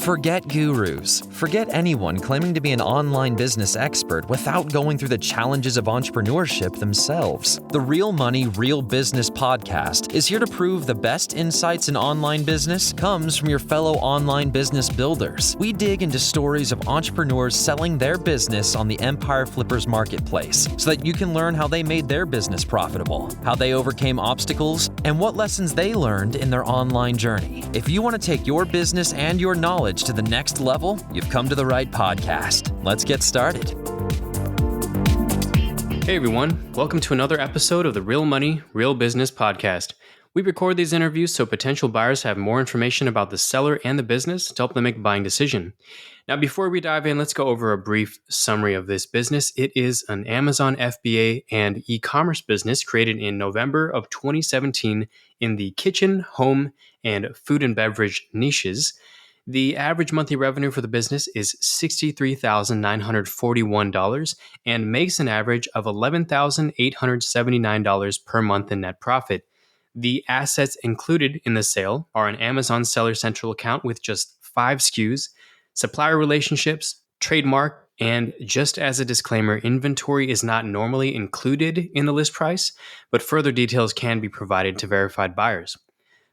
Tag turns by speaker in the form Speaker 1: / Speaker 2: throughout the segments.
Speaker 1: Forget gurus. Forget anyone claiming to be an online business expert without going through the challenges of entrepreneurship themselves. The Real Money, Real Business podcast is here to prove the best insights in online business comes from your fellow online business builders. We dig into stories of entrepreneurs selling their business on the Empire Flippers marketplace so that you can learn how they made their business profitable, how they overcame obstacles, and what lessons they learned in their online journey. If you want to take your business and your knowledge to the next level, you've come to the right podcast. Let's get started.
Speaker 2: Hey everyone, welcome to another episode of the Real Money, Real Business podcast. We record these interviews so potential buyers have more information about the seller and the business to help them make a buying decision. Now, before we dive in, let's go over a brief summary of this business. It is an Amazon FBA and e-commerce business created in November of 2017 in the kitchen, home, and food and beverage niches. The average monthly revenue for the business is $63,941 and makes an average of $11,879 per month in net profit. The assets included in the sale are an Amazon Seller Central account with just 5 SKUs, supplier relationships, trademark, and just as a disclaimer, inventory is not normally included in the list price, but further details can be provided to verified buyers.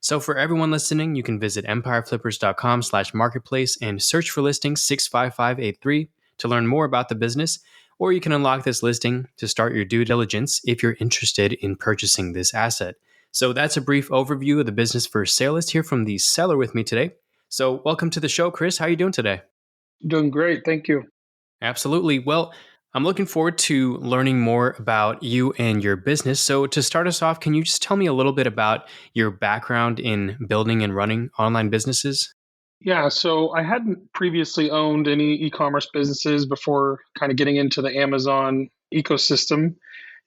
Speaker 2: So for everyone listening, you can visit empireflippers.com/marketplace and search for listing 65583 to learn more about the business, or you can unlock this listing to start your due diligence if you're interested in purchasing this asset. So that's a brief overview of the business for sale. Let's hear from the seller with me today. So welcome to the show, Chris. How are you doing today?
Speaker 3: Doing great. Thank you.
Speaker 2: Absolutely. Well, I'm looking forward to learning more about you and your business. So to start us off, can you just tell me a little bit about your background in building and running online businesses?
Speaker 3: Yeah, so I hadn't previously owned any e-commerce businesses before kind of getting into the Amazon ecosystem,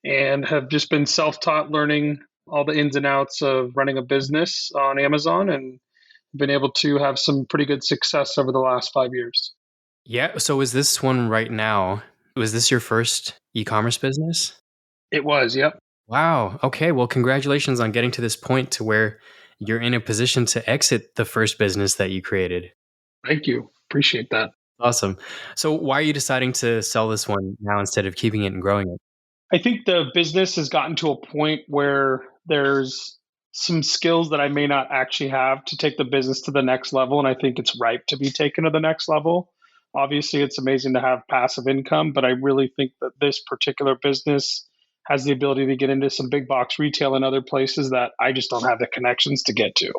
Speaker 3: and have just been self-taught learning all the ins and outs of running a business on Amazon, and been able to have some pretty good success over the last 5 years.
Speaker 2: Yeah. So is this one right now? Was this your first e-commerce business?
Speaker 3: It was, yep.
Speaker 2: Wow. Okay. Well, congratulations on getting to this point to where you're in a position to exit the first business that you created.
Speaker 3: Thank you. Appreciate that.
Speaker 2: Awesome. So why are you deciding to sell this one now instead of keeping it and growing it?
Speaker 3: I think the business has gotten to a point where there's some skills that I may not actually have to take the business to the next level. And I think it's ripe to be taken to the next level. Obviously, it's amazing to have passive income, but I really think that this particular business has the ability to get into some big box retail and other places that I just don't have the connections to get to.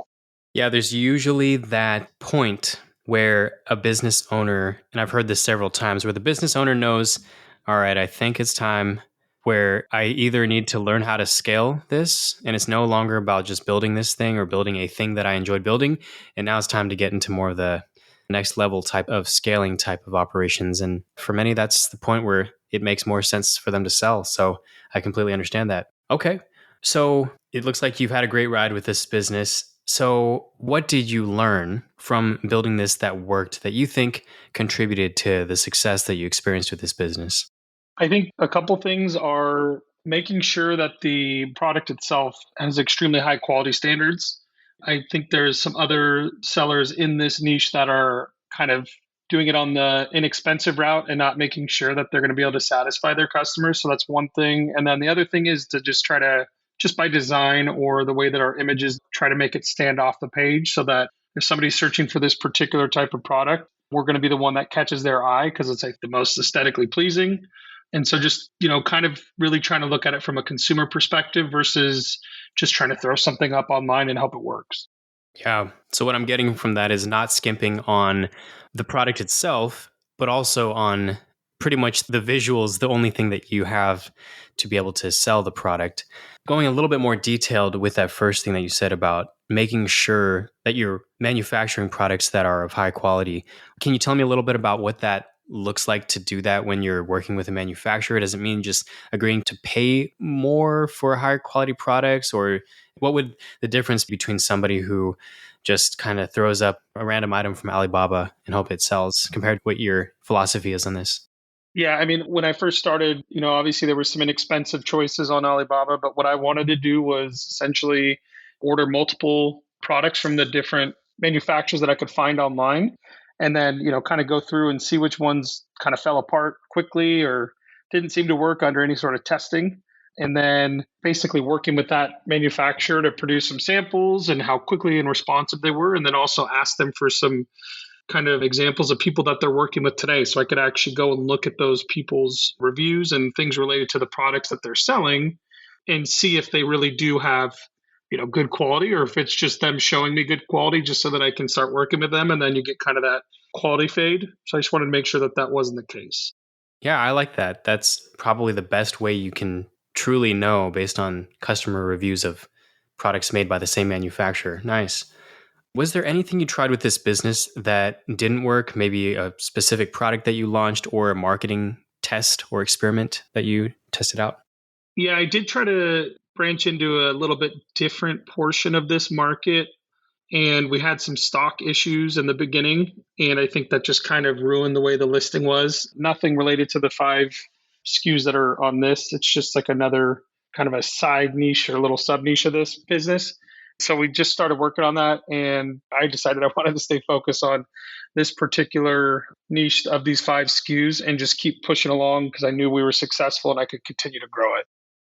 Speaker 2: Yeah, there's usually that point where a business owner, and I've heard this several times, where the business owner knows, all right, I think it's time where I either need to learn how to scale this, and it's no longer about just building this thing or building a thing that I enjoyed building, and now it's time to get into more of the next level type of scaling type of operations. And for many, that's the point where it makes more sense for them to sell. So I completely understand that. Okay. So it looks like you've had a great ride with this business. So what did you learn from building this that worked that you think contributed to the success that you experienced with this business?
Speaker 3: I think a couple things are making sure that the product itself has extremely high quality standards. I think there's some other sellers in this niche that are kind of doing it on the inexpensive route and not making sure that they're going to be able to satisfy their customers. So that's one thing. And then the other thing is to just try to, just by design or the way that our images, try to make it stand off the page so that if somebody's searching for this particular type of product, we're going to be the one that catches their eye because it's like the most aesthetically pleasing. And so just, kind of really trying to look at it from a consumer perspective versus just trying to throw something up online and hope it works.
Speaker 2: Yeah. So what I'm getting from that is not skimping on the product itself, but also on pretty much the visuals, the only thing that you have to be able to sell the product. Going a little bit more detailed with that first thing that you said about making sure that you're manufacturing products that are of high quality. Can you tell me a little bit about what that looks like to do that when you're working with a manufacturer? Does it mean just agreeing to pay more for higher quality products? Or what would the difference between somebody who just kind of throws up a random item from Alibaba and hope it sells compared to what your philosophy is on this?
Speaker 3: Yeah, I mean, when I first started, obviously there were some inexpensive choices on Alibaba, but what I wanted to do was essentially order multiple products from the different manufacturers that I could find online. And then, kind of go through and see which ones kind of fell apart quickly or didn't seem to work under any sort of testing. And then basically working with that manufacturer to produce some samples and how quickly and responsive they were. And then also ask them for some kind of examples of people that they're working with today. So I could actually go and look at those people's reviews and things related to the products that they're selling and see if they really do have, good quality, or if it's just them showing me good quality just so that I can start working with them. And then you get kind of that quality fade. So I just wanted to make sure that that wasn't the case.
Speaker 2: Yeah, I like that. That's probably the best way you can truly know based on customer reviews of products made by the same manufacturer. Nice. Was there anything you tried with this business that didn't work? Maybe a specific product that you launched or a marketing test or experiment that you tested out?
Speaker 3: Yeah, I did try to branch into a little bit different portion of this market. And we had some stock issues in the beginning. And I think that just kind of ruined the way the listing was. Nothing related to the 5 SKUs that are on this. It's just like another kind of a side niche or a little sub niche of this business. So we just started working on that. And I decided I wanted to stay focused on this particular niche of these 5 SKUs and just keep pushing along because I knew we were successful and I could continue to grow it.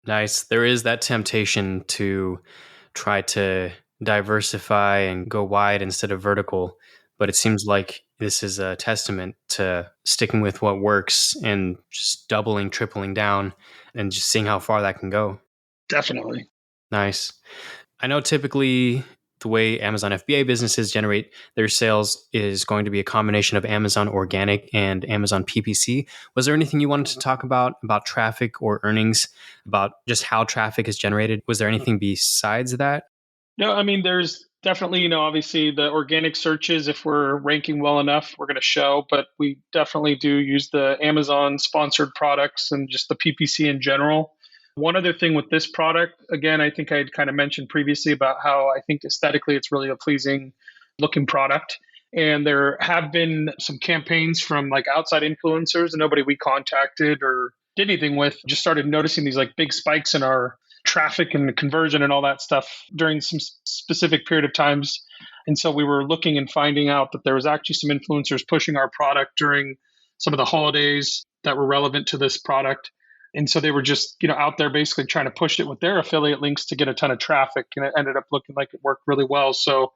Speaker 2: Nice. There is that temptation to try to diversify and go wide instead of vertical. But it seems like this is a testament to sticking with what works and just doubling, tripling down and just seeing how far that can go.
Speaker 3: Definitely.
Speaker 2: Nice. I know typically the way Amazon FBA businesses generate their sales is going to be a combination of Amazon Organic and Amazon PPC. Was there anything you wanted to talk about traffic or earnings, about just how traffic is generated? Was there anything besides that?
Speaker 3: No, I mean, there's definitely, obviously the organic searches, if we're ranking well enough, we're going to show, but we definitely do use the Amazon sponsored products and just the PPC in general. One other thing with this product, again, I think I had kind of mentioned previously about how I think aesthetically it's really a pleasing looking product. And there have been some campaigns from like outside influencers and nobody we contacted or did anything with just started noticing these like big spikes in our traffic and conversion and all that stuff during some specific period of times. And so we were looking and finding out that there was actually some influencers pushing our product during some of the holidays that were relevant to this product. And so they were just, out there basically trying to push it with their affiliate links to get a ton of traffic. And it ended up looking like it worked really well. So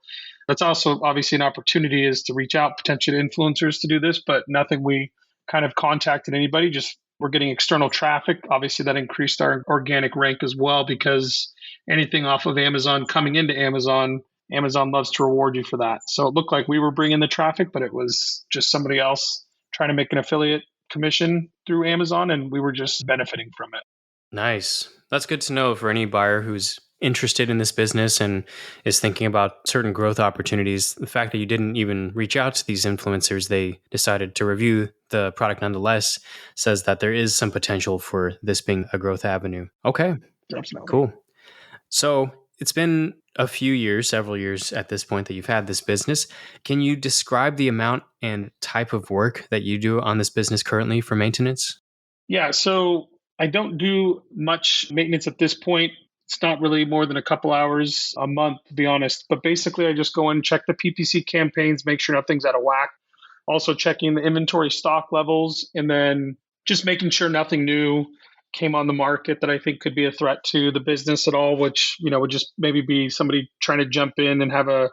Speaker 3: that's also obviously an opportunity is to reach out potential influencers to do this, but nothing we kind of contacted anybody, just we're getting external traffic. Obviously that increased our organic rank as well, because anything off of Amazon coming into Amazon loves to reward you for that. So it looked like we were bringing the traffic, but it was just somebody else trying to make an affiliate commission through Amazon, and we were just benefiting from it.
Speaker 2: Nice. That's good to know for any buyer who's interested in this business and is thinking about certain growth opportunities. The fact that you didn't even reach out to these influencers, they decided to review the product nonetheless, says that there is some potential for this being a growth avenue. Okay.
Speaker 3: Definitely.
Speaker 2: Cool. So it's been a few years, several years at this point that you've had this business. Can you describe the amount and type of work that you do on this business currently for maintenance?
Speaker 3: Yeah, so I don't do much maintenance at this point. It's not really more than a couple hours a month, to be honest. But basically, I just go in, check the PPC campaigns, make sure nothing's out of whack. Also checking the inventory stock levels, and then just making sure nothing new came on the market that I think could be a threat to the business at all, which, would just maybe be somebody trying to jump in and have a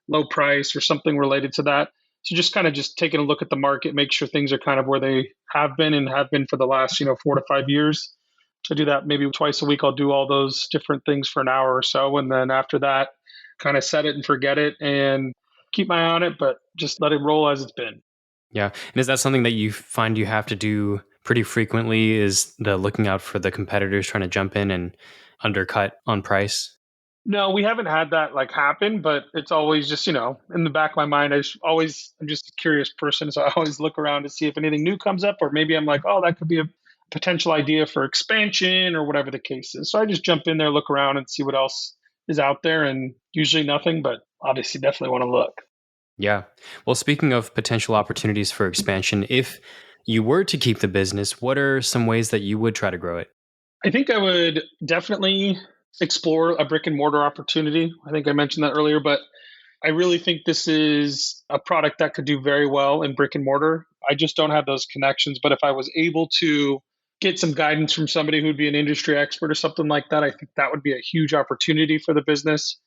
Speaker 3: low price or something related to that. So just kind of just taking a look at the market, make sure things are kind of where they have been for the last, 4 to 5 years. So I do that maybe twice a week. I'll do all those different things for an hour or so. And then after that, kind of set it and forget it and keep my eye on it, but just let it roll as it's been.
Speaker 2: Yeah. And is that something that you find you have to do pretty frequently, is the looking out for the competitors trying to jump in and undercut on price?
Speaker 3: No, we haven't had that happen, but it's always just, in the back of my mind, I'm just a curious person. So I always look around to see if anything new comes up, or maybe I'm like, oh, that could be a potential idea for expansion or whatever the case is. So I just jump in there, look around and see what else is out there, and usually nothing, but obviously definitely want to look.
Speaker 2: Yeah. Well, speaking of potential opportunities for expansion, if you were to keep the business, what are some ways that you would try to grow it?
Speaker 3: I think I would definitely explore a brick and mortar opportunity. I think I mentioned that earlier, but I really think this is a product that could do very well in brick and mortar. I just don't have those connections. But if I was able to get some guidance from somebody who'd be an industry expert or something like that, I think that would be a huge opportunity for the business.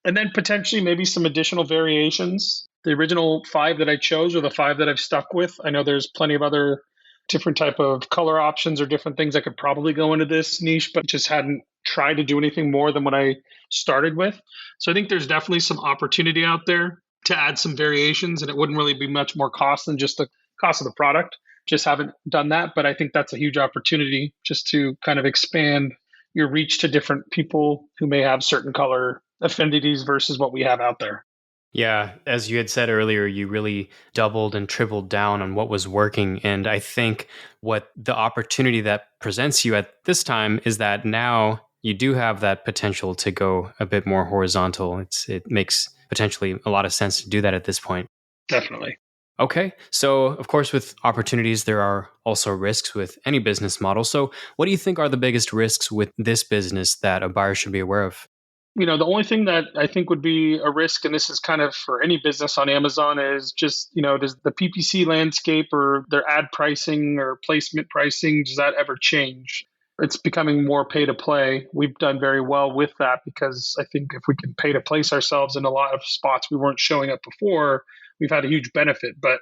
Speaker 3: And then potentially maybe some additional variations. The original 5 that I chose are the 5 that I've stuck with. I know there's plenty of other different type of color options or different things that could probably go into this niche, but just hadn't tried to do anything more than what I started with. So I think there's definitely some opportunity out there to add some variations, and it wouldn't really be much more cost than just the cost of the product. Just haven't done that, but I think that's a huge opportunity just to kind of expand your reach to different people who may have certain color affinities versus what we have out there.
Speaker 2: Yeah, as you had said earlier, you really doubled and tripled down on what was working. And I think what the opportunity that presents you at this time is that now you do have that potential to go a bit more horizontal. It makes potentially a lot of sense to do that at this point.
Speaker 3: Definitely.
Speaker 2: Okay. So, of course, with opportunities, there are also risks with any business model. So, what do you think are the biggest risks with this business that a buyer should be aware of?
Speaker 3: The only thing that I think would be a risk, and this is kind of for any business on Amazon, is just, does the PPC landscape or their ad pricing or placement pricing, does that ever change? It's becoming more pay to play. We've done very well with that because I think if we can pay to place ourselves in a lot of spots we weren't showing up before, we've had a huge benefit. But,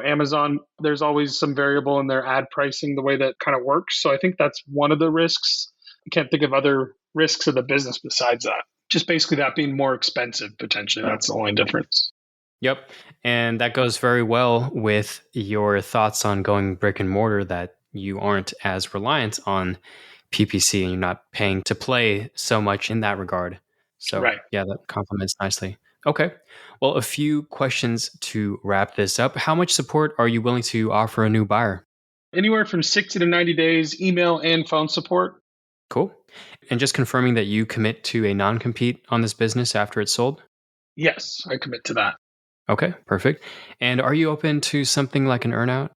Speaker 3: Amazon, there's always some variable in their ad pricing, the way that kind of works. So I think that's one of the risks. I can't think of other risks of the business besides that. Just basically that being more expensive, potentially. That's the only difference.
Speaker 2: Yep. And that goes very well with your thoughts on going brick and mortar, that you aren't as reliant on PPC and you're not paying to play so much in that regard. So,
Speaker 3: Right.
Speaker 2: yeah, that complements nicely. Okay. Well, a few questions to wrap this up. How much support are you willing to offer a new buyer?
Speaker 3: Anywhere from 60 to 90 days, email and phone support.
Speaker 2: Cool. And just confirming that you commit to a non-compete on this business after it's sold?
Speaker 3: Yes, I commit to that.
Speaker 2: Okay, perfect. And are you open to something like an earnout?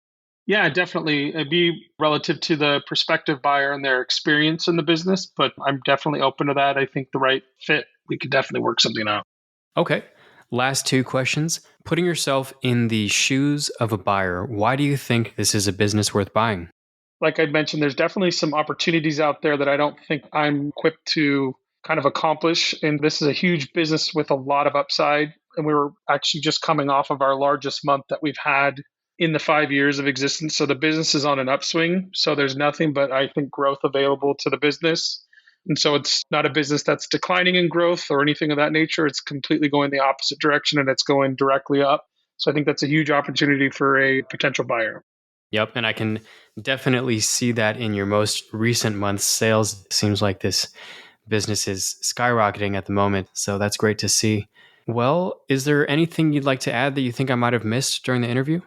Speaker 3: Yeah, definitely. It'd be relative to the prospective buyer and their experience in the business, but I'm definitely open to that. I think the right fit, we could definitely work something out.
Speaker 2: Okay. Last 2 questions. Putting yourself in the shoes of a buyer, why do you think this is a business worth buying?
Speaker 3: Like I mentioned, there's definitely some opportunities out there that I don't think I'm equipped to kind of accomplish. And this is a huge business with a lot of upside. And we were actually just coming off of our largest month that we've had in the 5 years of existence. So the business is on an upswing. So there's nothing but, I think, growth available to the business. And so it's not a business that's declining in growth or anything of that nature. It's completely going the opposite direction and it's going directly up. So I think that's a huge opportunity for a potential buyer.
Speaker 2: Yep. And I can definitely see that in your most recent month's sales. It seems like this business is skyrocketing at the moment. So that's great to see. Well, is there anything you'd like to add that you think I might have missed during the interview?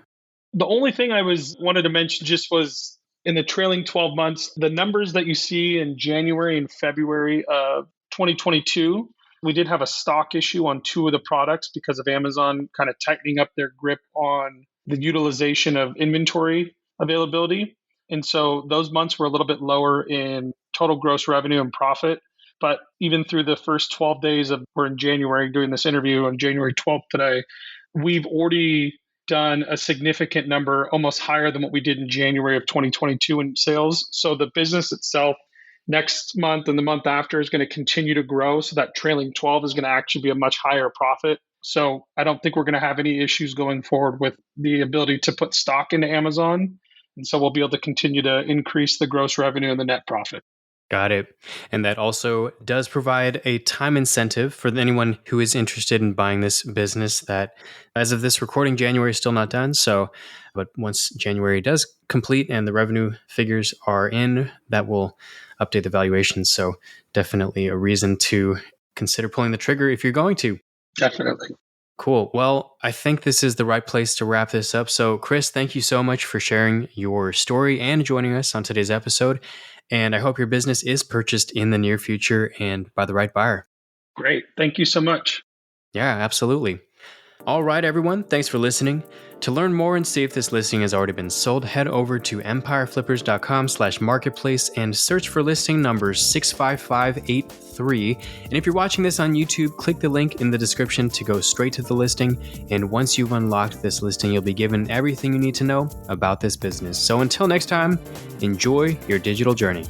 Speaker 3: The only thing I wanted to mention just was in the trailing 12 months, the numbers that you see in January and February of 2022, we did have a stock issue on 2 of the products because of Amazon kind of tightening up their grip on the utilization of inventory availability. And so those months were a little bit lower in total gross revenue and profit. But even through the first 12 days we're in January doing this interview on January 12th today, we've already done a significant number, almost higher than what we did in January of 2022 in sales. So the business itself next month and the month after is going to continue to grow. So that trailing 12 is going to actually be a much higher profit. So I don't think we're going to have any issues going forward with the ability to put stock into Amazon. And so we'll be able to continue to increase the gross revenue and the net profit.
Speaker 2: Got it. And that also does provide a time incentive for anyone who is interested in buying this business that, as of this recording, January is still not done. So, but once January does complete and the revenue figures are in, that will update the valuation. So definitely a reason to consider pulling the trigger if you're going to.
Speaker 3: Definitely.
Speaker 2: Cool. Well, I think this is the right place to wrap this up. So, Chris, thank you so much for sharing your story and joining us on today's episode. And I hope your business is purchased in the near future and by the right buyer.
Speaker 3: Great. Thank you so much.
Speaker 2: Yeah, absolutely. All right, everyone. Thanks for listening. To learn more and see if this listing has already been sold, head over to empireflippers.com/marketplace and search for listing number 65583. And if you're watching this on YouTube, click the link in the description to go straight to the listing. And once you've unlocked this listing, you'll be given everything you need to know about this business. So until next time, enjoy your digital journey.